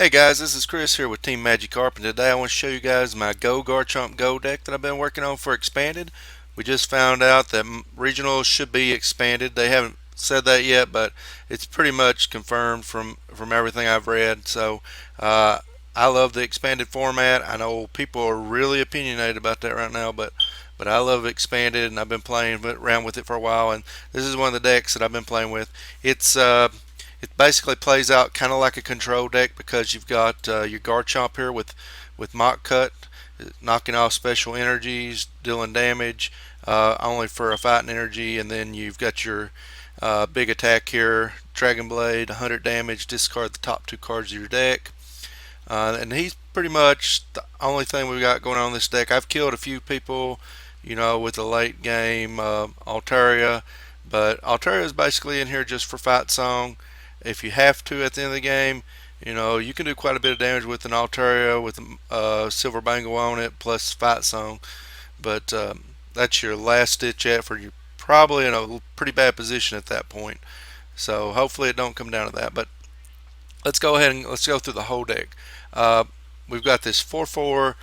Hey guys, this is Chris here with Team Magikarp, and today I want to show you guys my Go Garchomp Go deck that I've been working on for expanded. We just found out that regionals should be expanded. They haven't said that yet, but it's pretty much confirmed from everything I've read. So I love the expanded format. I know people are really opinionated about that right now, but I love expanded, and I've been playing around with it for a while. And this is one of the decks that I've been playing with. It basically plays out kind of like a control deck because you've got your Garchomp here with Mock Cut, knocking off special energies, dealing damage only for a fighting energy, and then you've got your big attack here, Dragon Blade, 100 damage, discard the top two cards of your deck. And he's pretty much the only thing we've got going on in this deck. I've killed a few people, with the late game Altaria, but Altaria is basically in here just for fight song. If you have to at the end of the game, you can do quite a bit of damage with an Altaria with a Silver Bangle on it plus fight song. But that's your last ditch effort. You're probably in a pretty bad position at that point. So hopefully it don't come down to that. But let's go ahead and let's go through the whole deck. Uh, we've got this 4/4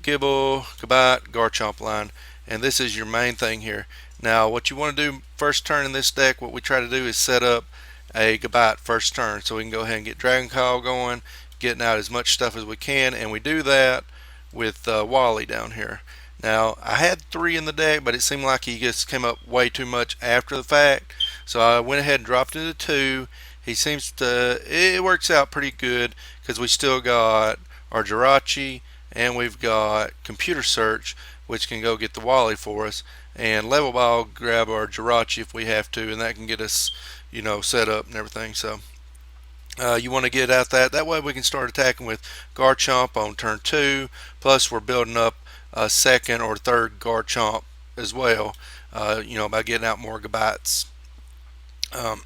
Gibble, Gabat, Garchomp line, and this is your main thing here. Now, what you want to do first turn in this deck, what we try to do is set up a Gabat first turn, so we can go ahead and get Dragon Call going, getting out as much stuff as we can, and we do that with Wally down here. Now, I had 3 in the deck, but it seemed like he just came up way too much after the fact, so I went ahead and dropped it to 2. He seems to, it works out pretty good because we still got our Jirachi and we've got Computer Search, which can go get the Wally for us, and Level Ball grab our Jirachi if we have to, and that can get us, set up and everything. So you want to get out that way we can start attacking with Garchomp on turn 2. Plus we're building up a second or third Garchomp as well. By getting out more Gabats. Um,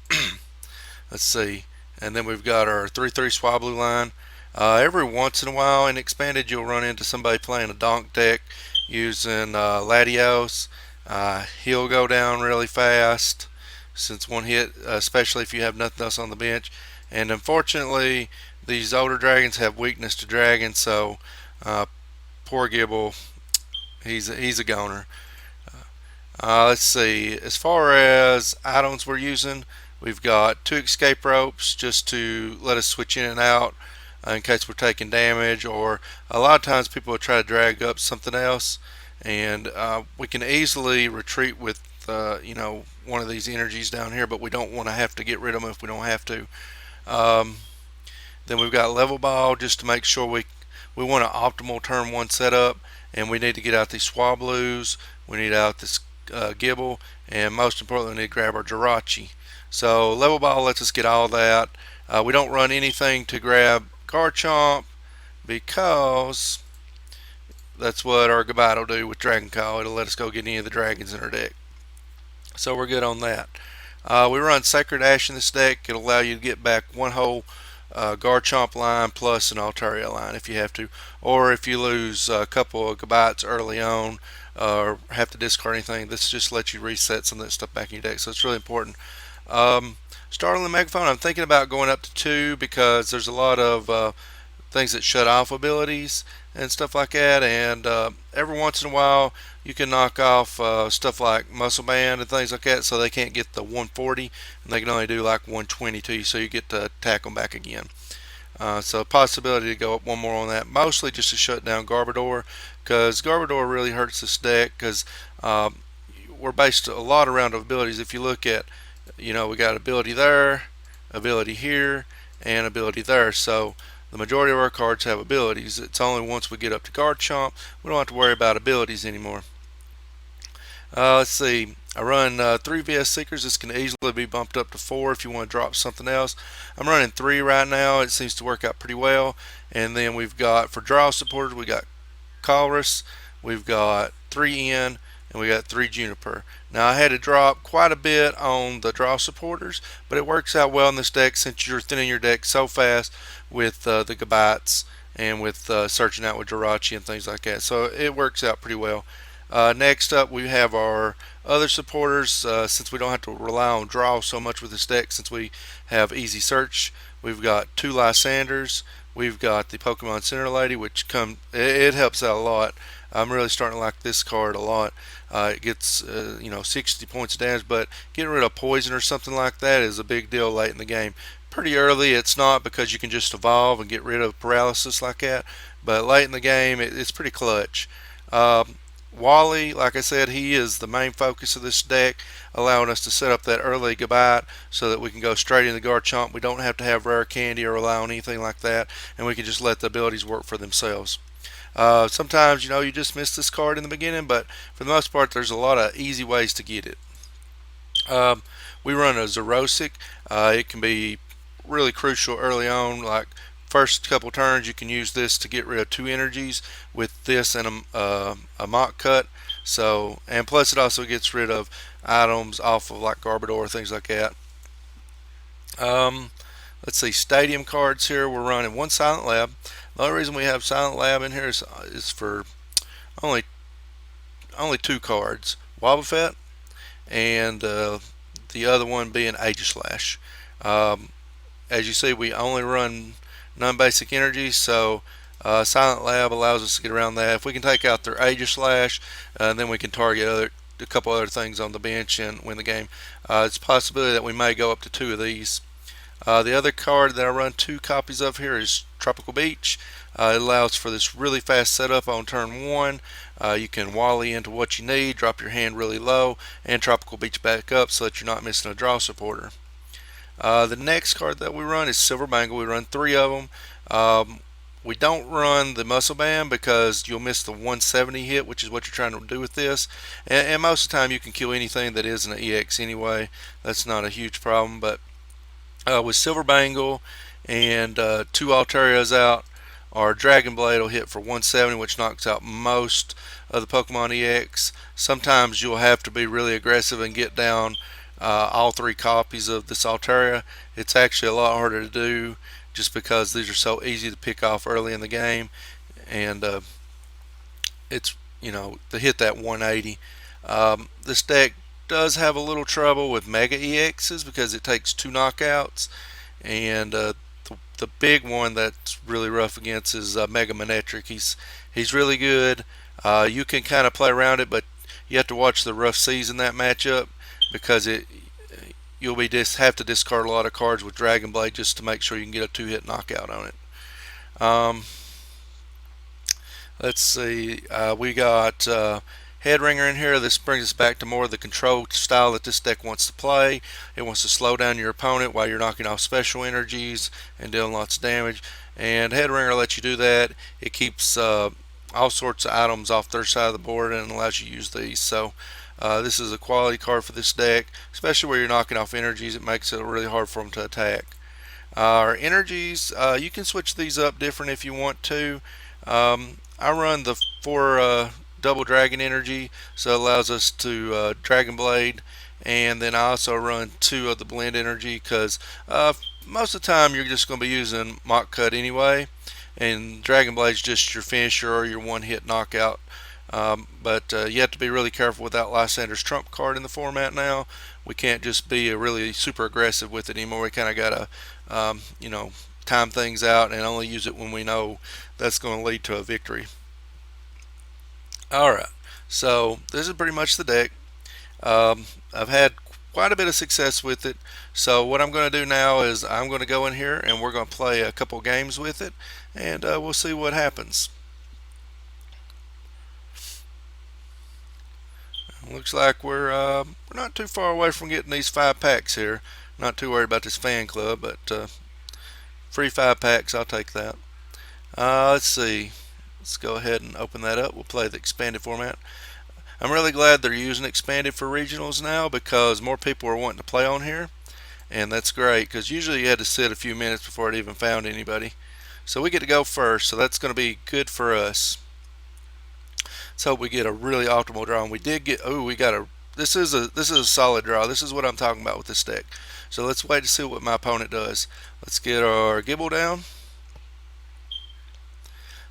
let's see, and then we've got our 3/3 Swablu line. Every once in a while in expanded you'll run into somebody playing a donk deck using Latios. He'll go down really fast since one hit, especially if you have nothing else on the bench. And unfortunately, these older dragons have weakness to dragons, so poor Gibble, he's a goner. Let's see, as far as items we're using, we've got 2 escape ropes just to let us switch in and out in case we're taking damage, or a lot of times people will try to drag up something else, and we can easily retreat with one of these energies down here, but we don't want to have to get rid of them if we don't have to. Um, then we've got level ball just to make sure we want an optimal turn 1 setup, and we need to get out these Swablus, we need out this Gibble, and most importantly we need to grab our Jirachi. So level ball lets us get all that. We don't run anything to grab Garchomp because that's what our Gabat will do with Dragon Call. It'll let us go get any of the dragons in our deck. So we're good on that. We run Sacred Ash in this deck. It'll allow you to get back one whole Garchomp line plus an Altaria line if you have to, or if you lose a couple of Gabats early on or have to discard anything, this just lets you reset some of that stuff back in your deck, so it's really important. Starting the megaphone, I'm thinking about going up to 2 because there's a lot of things that shut off abilities and stuff like that, and every once in a while you can knock off stuff like Muscle Band and things like that, so they can't get the 140 and they can only do like 120 to you, so you get to attack them back again. So possibility to go up one more on that, mostly just to shut down Garbodor, because Garbodor really hurts this deck because we're based a lot around abilities. If you look at, we got ability there, ability here, and ability there. So the majority of our cards have abilities. It's only once we get up to Garchomp we don't have to worry about abilities anymore. Let's see. I run 3 VS Seekers. This can easily be bumped up to 4 if you want to drop something else. I'm running 3 right now. It seems to work out pretty well. And then we've got, for draw supporters, we got Colress, we've got 3 N, and we got 3 Juniper. Now I had to drop quite a bit on the draw supporters, but it works out well in this deck since you're thinning your deck so fast with the Gabats and with searching out with Jirachi and things like that. So it works out pretty well. Next up we have our other supporters. Since we don't have to rely on draw so much with this deck, since we have easy search, We've got two Lysanders. We've got the Pokemon Center Lady, which it helps out a lot. I'm really starting to like this card a lot. It gets 60 points of damage, but getting rid of poison or something like that is a big deal late in the game. Pretty early, it's not, because you can just evolve and get rid of paralysis like that. But late in the game, it's pretty clutch. Um, Wally, like I said, he is the main focus of this deck, allowing us to set up that early goodbye so that we can go straight into Garchomp. We don't have to have rare candy or rely on anything like that, and we can just let the abilities work for themselves. Sometimes, you just miss this card in the beginning, but for the most part, there's a lot of easy ways to get it. Um, we run a Zerosic. It can be really crucial early on, like first couple turns. You can use this to get rid of two energies with this and a mock cut. So, and plus it also gets rid of items off of like Garbodor, things like that. Um, let's see, stadium cards here. We're running one Silent Lab. The only reason we have Silent Lab in here is for only two cards, Wobbuffet and the other one being Aegislash. Um, as you see, we only run non-basic energy, so Silent Lab allows us to get around that. If we can take out their Aegislash, then we can target a couple other things on the bench and win the game. It's a possibility that we may go up to two of these. The other card that I run two copies of here is Tropical Beach. It allows for this really fast setup on turn one. You can Wally into what you need, drop your hand really low, and Tropical Beach back up so that you're not missing a draw supporter. The next card that we run is Silver Bangle. We run three of them. We don't run the Muscle Band because you'll miss the 170 hit, which is what you're trying to do with this. And most of the time you can kill anything that isn't an EX anyway. That's not a huge problem. But with Silver Bangle and two Altarias out, our Dragon Blade will hit for 170, which knocks out most of the Pokemon EX. Sometimes you'll have to be really aggressive and get down all three copies of this Altaria. It's actually a lot harder to do just because these are so easy to pick off early in the game, and it's to hit that 180. This deck does have a little trouble with Mega EXs because it takes two knockouts, and the big one that's really rough against is Mega Manectric. He's really good. You can kind of play around it, but you have to watch the rough seas in that matchup because you'll have to discard a lot of cards with Dragon Blade just to make sure you can get a two-hit knockout on it. Let's see, we got Headringer in here. This brings us back to more of the control style that this deck wants to play. It wants to slow down your opponent while you're knocking off special energies and dealing lots of damage. And Headringer lets you do that. It keeps all sorts of items off their side of the board and allows you to use these. So this is a quality card for this deck, especially where you're knocking off energies. It makes it really hard for them to attack. Our energies, you can switch these up different if you want to. I run the 4 double dragon energy, so it allows us to Dragon Blade, and then I also run 2 of the blend energy because most of the time you're just going to be using Mock Cut anyway, and Dragon Blade's just your finisher or your one-hit knockout. But you have to be really careful with that Lysander's trump card in the format now. We can't just be really super aggressive with it anymore. We kind of got to time things out and only use it when we know that's going to lead to a victory. Alright, so this is pretty much the deck. I've had quite a bit of success with it. So what I'm going to do now is I'm going to go in here and we're going to play a couple games with it, and we'll see what happens. Looks like we're not too far away from getting these 5 packs here. Not too worried about this fan club, but free 5 packs, I'll take that. Let's see. Let's go ahead and open that up. We'll play the expanded format. I'm really glad they're using expanded for regionals now because more people are wanting to play on here, and that's great because usually you had to sit a few minutes before it even found anybody. So we get to go first, so that's going to be good for us. Let's hope we get a really optimal draw. And we did get. Oh, we got a. This is a solid draw. This is what I'm talking about with this deck. So let's wait to see what my opponent does. Let's get our Gibble down.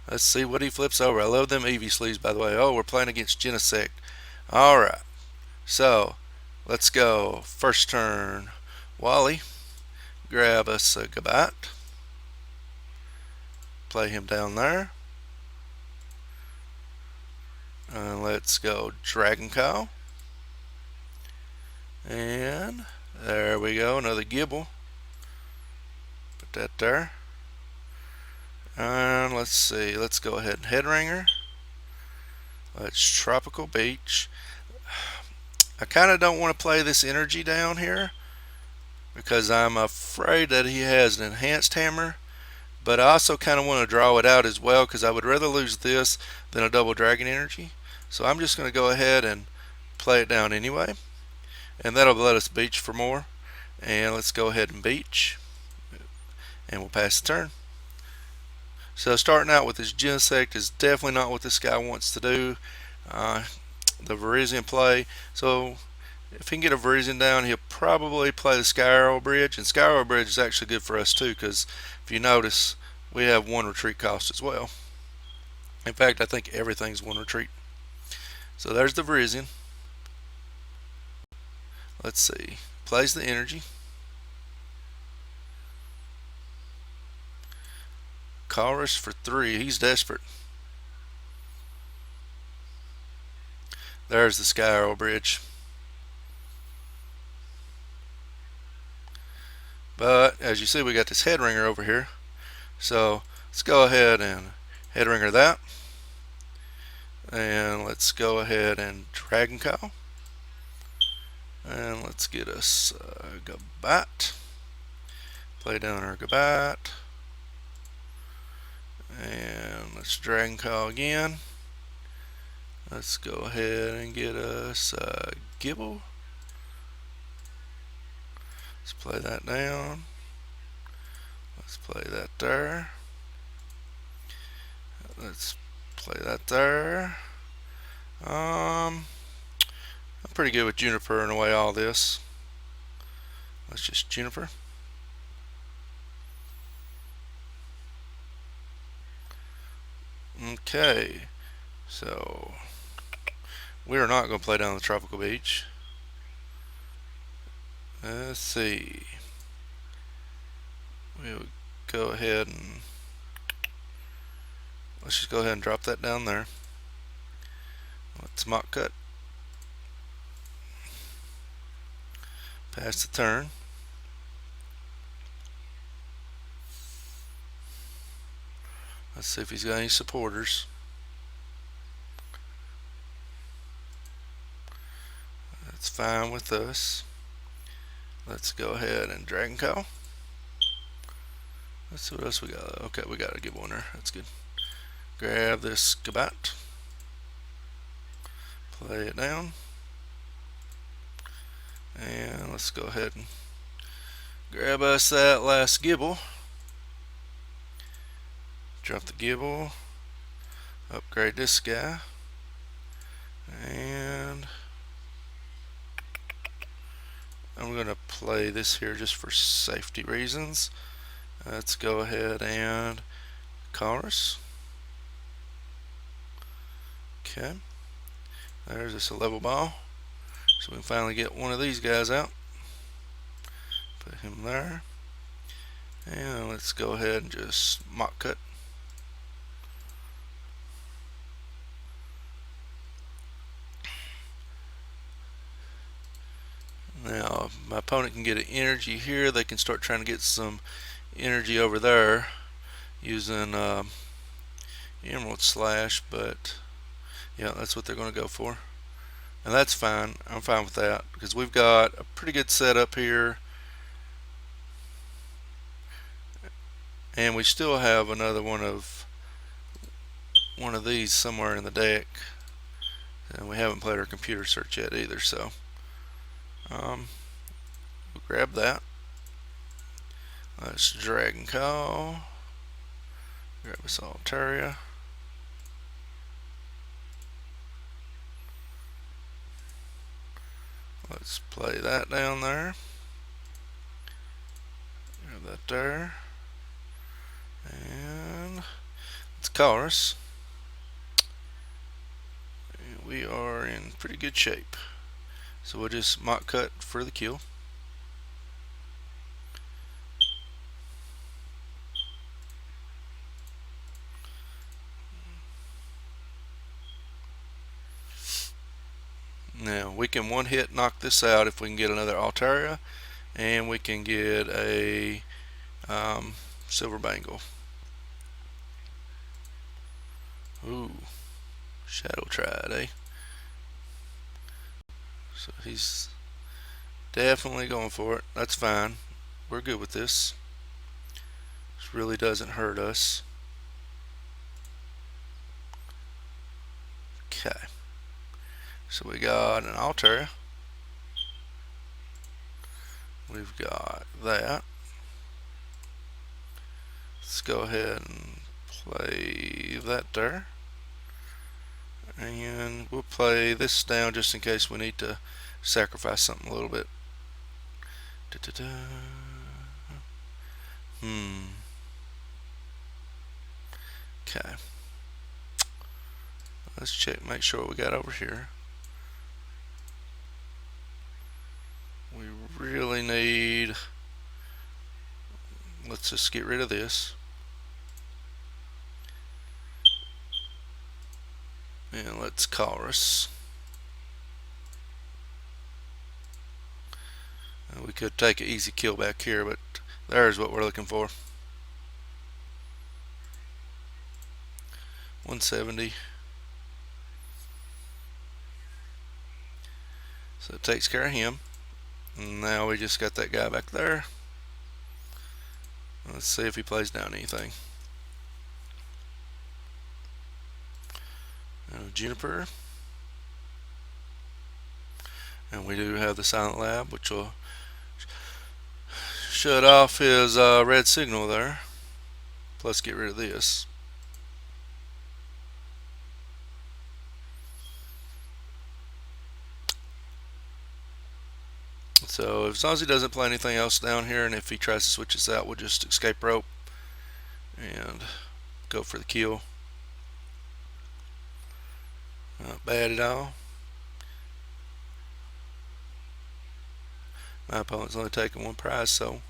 Let's see what he flips over. I love them Eevee sleeves, by the way. Oh, we're playing against Genesect. Alright. So, let's go. First turn, Wally. grab us a Gabat, play him down there, and let's go Dragon Cow, and there we go, another Gibble. Put that there, and let's see, let's go ahead and Headringer. Let's Tropical Beach. I kind of don't want to play this energy down here because I'm afraid that he has an enhanced hammer, but I also kind of want to draw it out as well because I would rather lose this than a double dragon energy. So I'm just going to go ahead and play it down anyway, and that'll let us beach for more. And let's go ahead and beach, and we'll pass the turn. So starting out with this Genesect is definitely not what this guy wants to do. The Virizion play. So if he can get a Virizion down, he'll probably play the Sky Arrow Bridge, and Sky Arrow Bridge is actually good for us too, because if you notice, we have one retreat cost as well. In fact, I think everything's one retreat. So there's the Virizion. Let's see. Plays the energy. Chorus for 3. He's desperate. There's the Sky Arrow Bridge. But as you see, we got this Headringer over here. So let's go ahead and Headringer that. And let's go ahead and Dragon Cow. And let's get us Gabat. Play down our Gabat. And let's Dragon Cow again. Let's go ahead and get us Gibble. Let's play that down. Let's play that there. Let's play that there. I'm pretty good with Juniper and away all this. Let's just Juniper. Okay, so we are not going to play down the Tropical Beach. Let's see. We'll go ahead and let's just go ahead and drop that down there. Let's Mock Cut. Pass the turn. Let's see if he's got any supporters. That's fine with us. Let's go ahead and Dragon Cow. Let's see what else we got. Okay, we got a Gibble in there. That's good. Grab this Gabat. Play it down. And let's go ahead and grab us that last Gibble. Drop the Gibble. Upgrade this guy. And I'm going to play this here just for safety reasons. Let's go ahead and Chorus. Okay. There's just a level ball. So we can finally get one of these guys out. Put him there. And let's go ahead and just Mock Cut. Now, if my opponent can get an energy here, they can start trying to get some energy over there using Emerald Slash, but yeah, that's what they're going to go for. And that's fine. I'm fine with that because we've got a pretty good setup here. And we still have another one of these somewhere in the deck. And we haven't played our computer search yet either, so we'll grab that. Let's Dragon Call. Grab us Altaria. Let's play that down there. Grab that there. And it's Chorus. We are in pretty good shape. So we'll just Mock Cut for the kill. Now we can one hit knock this out if we can get another Altaria, and we can get a Silver Bangle. Ooh, Shadow Triad, eh? So he's definitely going for it. That's fine. We're good with this. This really doesn't hurt us. Okay. So we got an Altaria. We've got that. Let's go ahead and play that there. And we'll play this down just in case we need to sacrifice something a little bit. Da -da -da. Okay. Let's check, make sure what we got over here. We really need, let's just get rid of this. And let's chorus. We could take an easy kill back here, but there's what we're looking for. 170. So it takes care of him. And now we just got that guy back there. Let's see if he plays down anything. Juniper. And we do have the Silent Lab, which will shut off his red signal there. Plus get rid of this. So as long as he doesn't play anything else down here, and if he tries to switch us out, we'll just escape rope and go for the kill. Not bad at all. My opponent's only taking one prize, so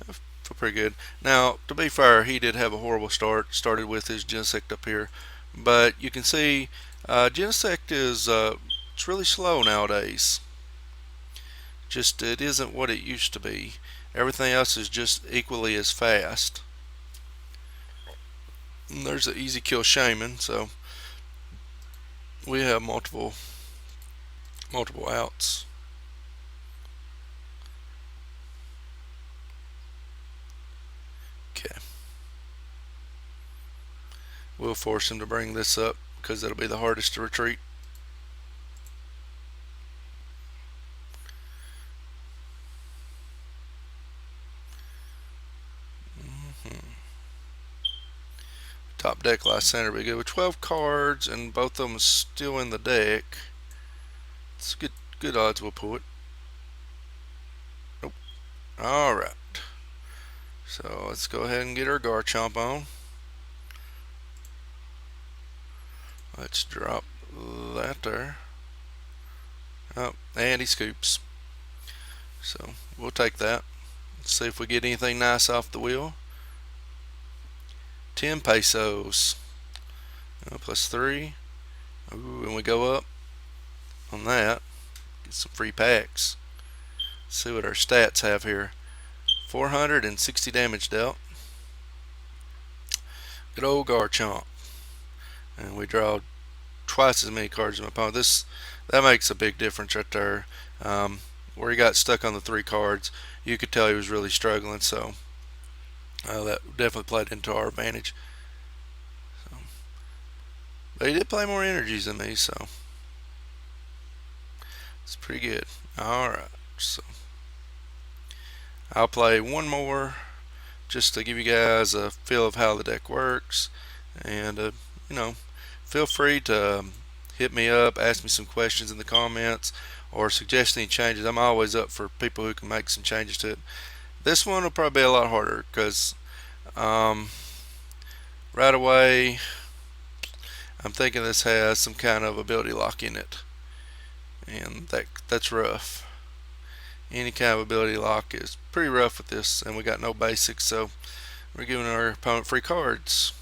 I feel pretty good. Now, to be fair, he did have a horrible start. Started with his Genesect up here, but you can see Genesect is it's really slow nowadays. Just it isn't what it used to be. Everything else is just equally as fast. And there's an easy kill Shaman, so we have multiple outs. Okay. We'll force him to bring this up because it'll be the hardest to retreat. Top deck last center be good with 12 cards, and both of them still in the deck. It's good odds we'll pull it. Nope. All right. So let's go ahead and get our Garchomp on. Let's drop that there. Oh, and he scoops. So we'll take that. Let's see if we get anything nice off the wheel. 10 pesos. Plus 3. Ooh, and we go up on that. Get some free packs. Let's see what our stats have here. 460 damage dealt. Good old Garchomp. And we draw twice as many cards as my opponent. That makes a big difference right there. Where he got stuck on the 3 cards, you could tell he was really struggling. So that definitely played into our advantage. But he did play more energies than me, so it's pretty good. Alright, so I'll play one more just to give you guys a feel of how the deck works. And, you know, feel free to hit me up, ask me some questions in the comments, or suggest any changes. I'm always up for people who can make some changes to it. This one will probably be a lot harder because right away I'm thinking this has some kind of ability lock in it, and that's rough. Any kind of ability lock is pretty rough with this, and we got no basics, so we're giving our opponent free cards.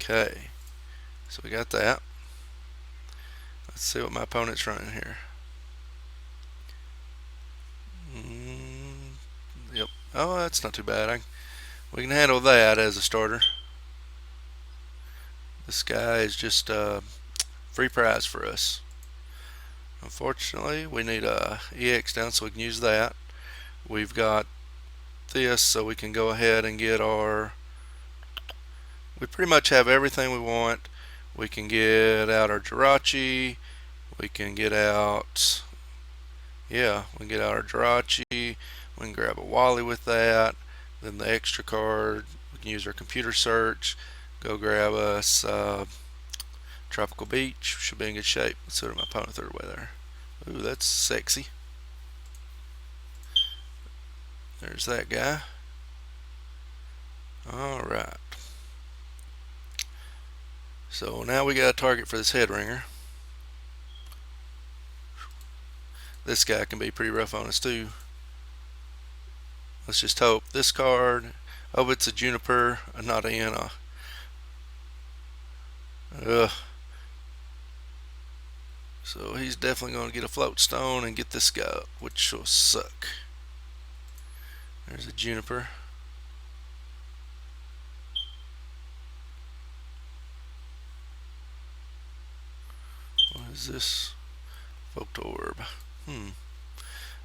Okay, so we got that. Let's see what my opponent's running here. Yep. Oh, that's not too bad. We can handle that as a starter. This guy is just free prize for us. Unfortunately, we need a EX down so we can use that. We've got this, so we can go ahead and get our. We pretty much have everything we want. We can get out our Jirachi. We can get out. Yeah, we can get out our Jirachi. We can grab a Wally with that. Then the extra card, we can use our computer search. Go grab us Tropical Beach. Should be in good shape. Let's see what my opponent threw away there. Ooh, that's sexy. There's that guy. Alright. So now we got a target for this head ringer. This guy can be pretty rough on us too. Let's just hope this card. Oh, it's a Juniper, not a Anna. Ugh. So he's definitely going to get a float stone and get this guy up, which will suck. There's a Juniper. What is this? Photorb.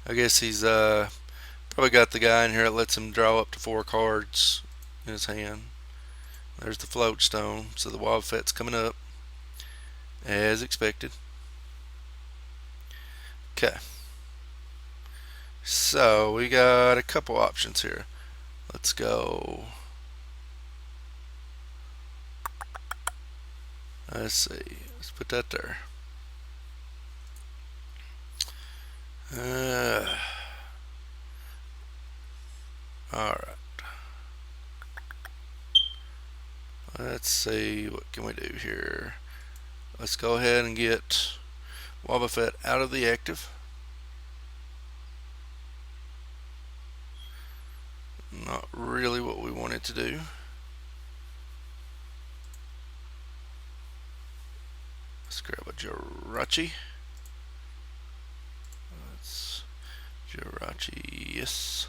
I guess he's probably got the guy in here that lets him draw up to 4 cards in his hand. There's the float stone. So the Wobbuffet's coming up as expected. Okay. So we got a couple options here. Let's go. Let's see. Let's put that there. Alright. Let's see. What can we do here? Let's go ahead and get Wobbuffet out of the active. Not really what we wanted to do. Let's grab a Jirachi. Let's Jirachi, yes.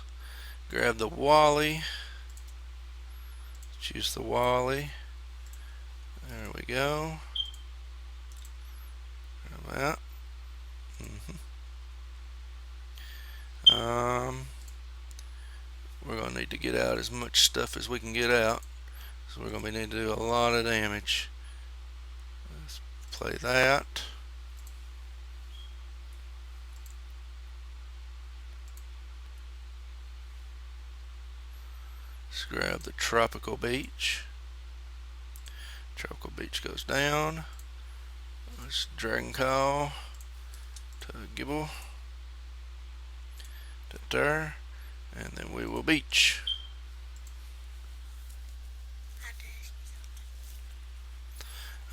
Grab the Wally. Choose the Wally. There we go. Grab that. We're going to need to get out as much stuff as we can get out. So we're going to need to do a lot of damage. Let's play that. Let's grab the Tropical Beach. Tropical Beach goes down. Let's Dragon Call to Gibble. To there. And then we will beach.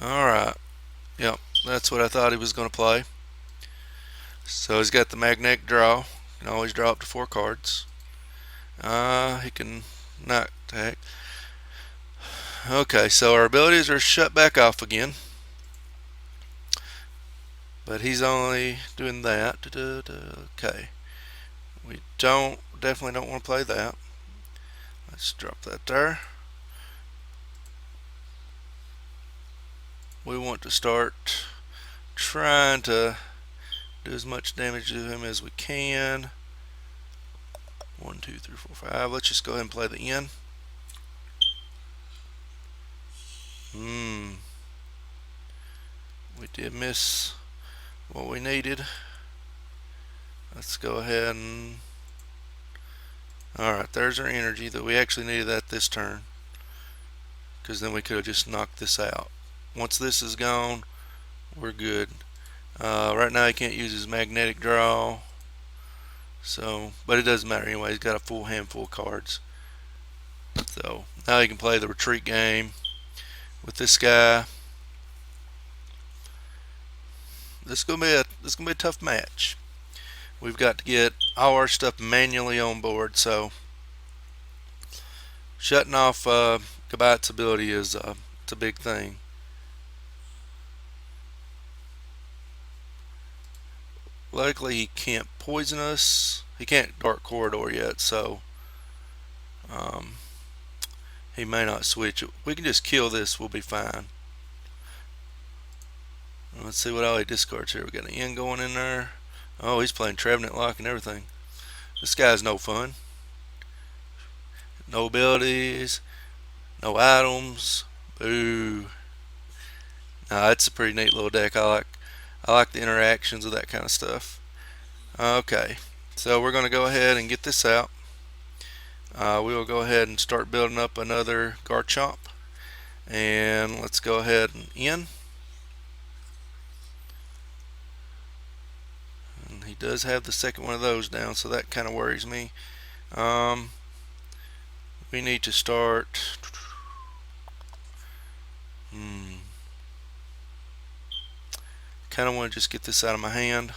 Alright. Yep, that's what I thought he was going to play. So he's got the magnetic draw. He can always draw up to 4 cards. He can not attack. Okay, so our abilities are shut back off again. But he's only doing that. Okay. We definitely don't want to play that. Let's drop that there. We want to start trying to do as much damage to him as we can. 1, 2, 3, 4, 5. Let's just go ahead and play the N. We did miss what we needed. Let's go ahead and. Alright, there's our energy that we actually needed that this turn. Because then we could have just knocked this out. Once this is gone, we're good. Right now he can't use his magnetic draw. So, but it doesn't matter anyway. He's got a full handful of cards. So now he can play the retreat game with this guy. This is gonna be a tough match. We've got to get all our stuff manually on board. So shutting off Gabat's ability is it's a big thing. Luckily he can't poison us. He can't Dark Corridor yet, so he may not switch. We can just kill this, we'll be fine. Let's see what all he discards here. We got an N going in there. Oh, he's playing Trevenant Lock and everything. This guy's no fun. No abilities, no items. Boo. Nah, it's a pretty neat little deck. I like the interactions of that kind of stuff. Okay, so we're going to go ahead and get this out. We will go ahead and start building up another Garchomp. And let's go ahead and in. And he does have the second one of those down, so that kind of worries me. We need to start. Kind of want to just get this out of my hand.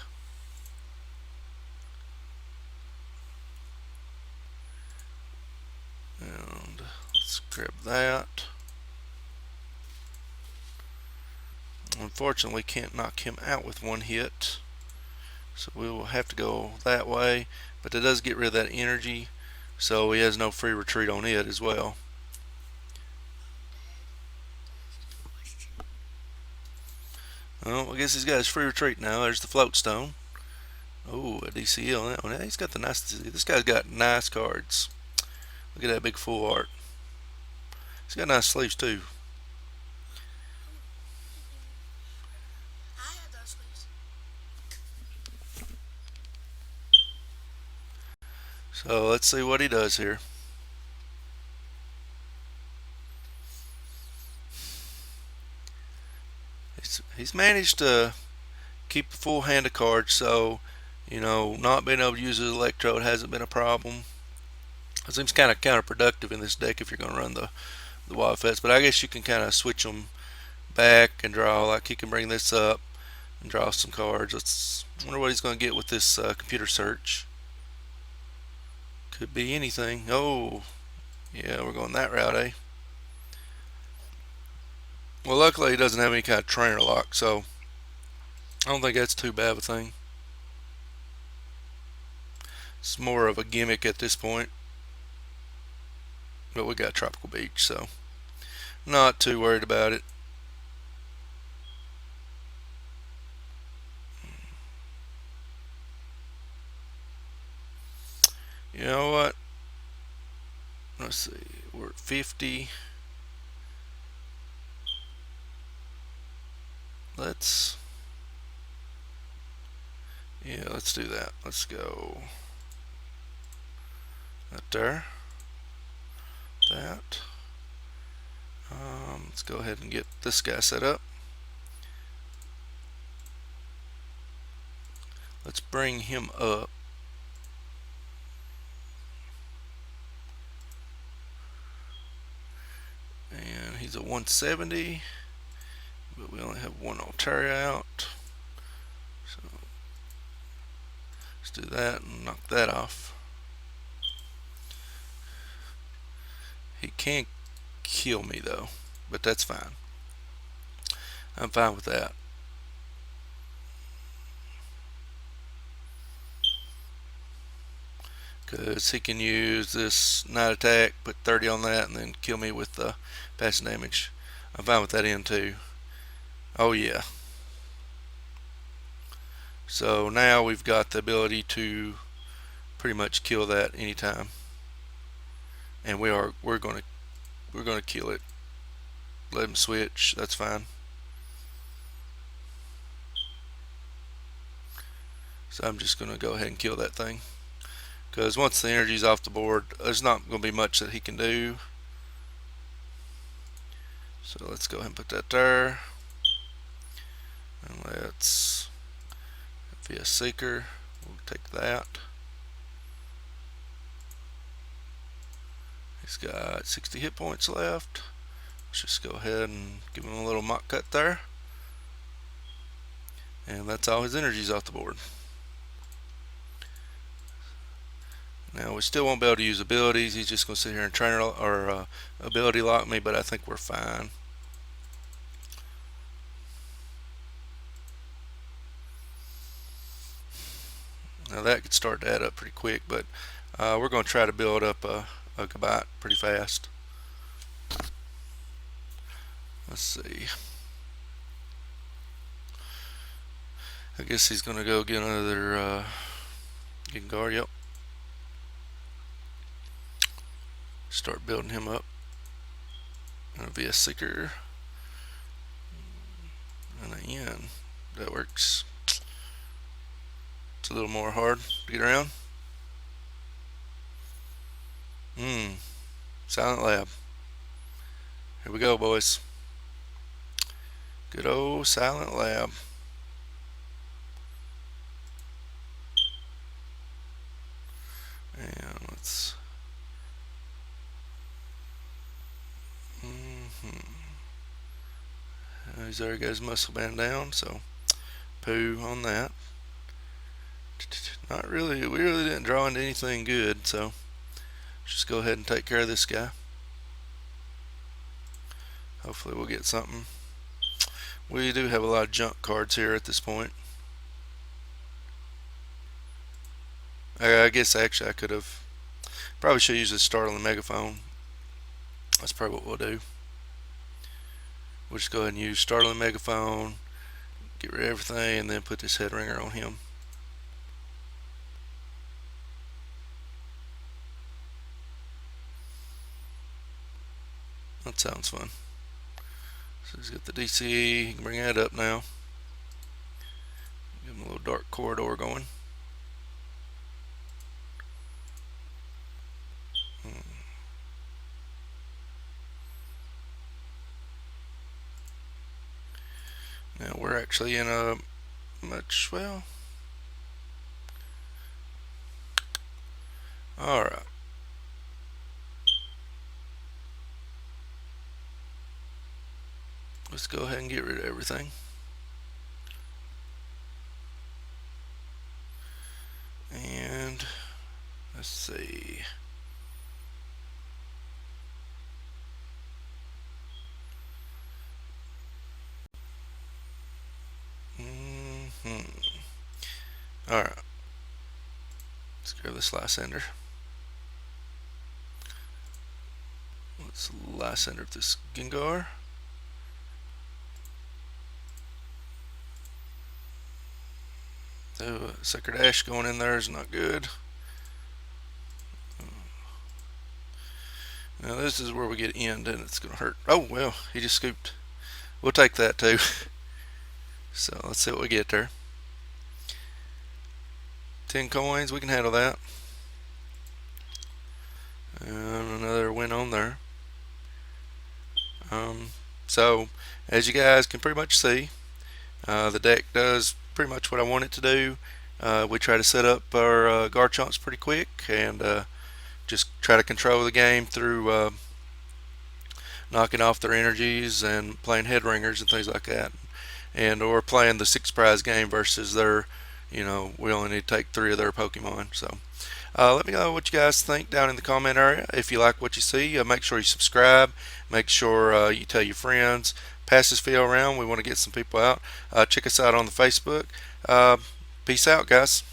And let's grab that. Unfortunately, can't knock him out with one hit, so we will have to go that way. But that does get rid of that energy, so he has no free retreat on it as well. Well, I guess he's got his free retreat now. There's the float stone. Oh, a DCL on that one. He's got the nice. This guy's got nice cards. Look at that big full art. He's got nice sleeves too. So let's see what he does here. He's managed to keep a full hand of cards, so not being able to use his electrode hasn't been a problem. It seems kind of counterproductive in this deck if you're going to run the wild fets, but I guess you can kind of switch them back and draw. Like he can bring this up and draw some cards. Let's wonder what he's going to get with this computer search. Could be anything. Oh, yeah, we're going that route, eh? Well, luckily he doesn't have any kind of trainer lock, so I don't think that's too bad of a thing. It's more of a gimmick at this point. But we got Tropical Beach, so not too worried about it. You know what? Let's see. We're at 50. Let's do that. Let's go that there. That. Let's go ahead and get this guy set up. Let's bring him up. And he's a 170, but we only have one Altaria out. So let's do that and knock that off. He can't kill me though, but that's fine. I'm fine with that. Because he can use this night attack, put 30 on that, and then kill me with the passing damage. I'm fine with that in too. Oh yeah. So now we've got the ability to pretty much kill that anytime, and we're going to kill it. Let him switch. That's fine. So I'm just going to go ahead and kill that thing. Because once the energy's off the board, there's not going to be much that he can do. So let's go ahead and put that there. And let's via Seeker. We'll take that. He's got 60 hit points left. Let's just go ahead and give him a little mock cut there. And that's all his energy's off the board. Now we still won't be able to use abilities. He's just going to sit here and trainer or ability lock me, but I think we're fine. Now that could start to add up pretty quick, but we're going to try to build up a Gabite pretty fast. Let's see. I guess he's going to go get another Gengar. Yep. Start building him up. Gonna be a Seeker and an N. That works. It's a little more hard to get around. Silent Lab. Here we go, boys. Good old Silent Lab. And let's. There goes muscle band down, so poo on that. Not really, we really didn't draw into anything good, so just go ahead and take care of this guy. Hopefully we'll get something. We do have a lot of junk cards here at this point. I guess actually I could have probably should use this startling megaphone. That's probably what we'll do. We'll just go ahead and use startling megaphone, get rid of everything, and then put this head ringer on him. That sounds fun. So he's got the DCE, he can bring that up now. Give him a little dark corridor going. Now we're actually in a much, well, alright. Let's go ahead and get rid of everything. And let's see. Alright. Let's grab this Lysander. Let's Lysander this Gengar. So Sucker Dash going in there is not good. Now this is where we get end and it's going to hurt. Oh well, he just scooped. We'll take that too. So let's see what we get there. 10 coins, we can handle that. And another win on there. So as you guys can pretty much see, the deck does pretty much what I want it to do. We try to set up our Garchomps pretty quick and just try to control the game through knocking off their energies and playing head ringers and things like that, and or playing the 6 prize game versus their, we only need to take 3 of their Pokemon. So let me know what you guys think down in the comment area. If you like what you see, make sure you subscribe, make sure you tell your friends, pass this video around. We want to get some people out. Check us out on the Facebook. Peace out, guys.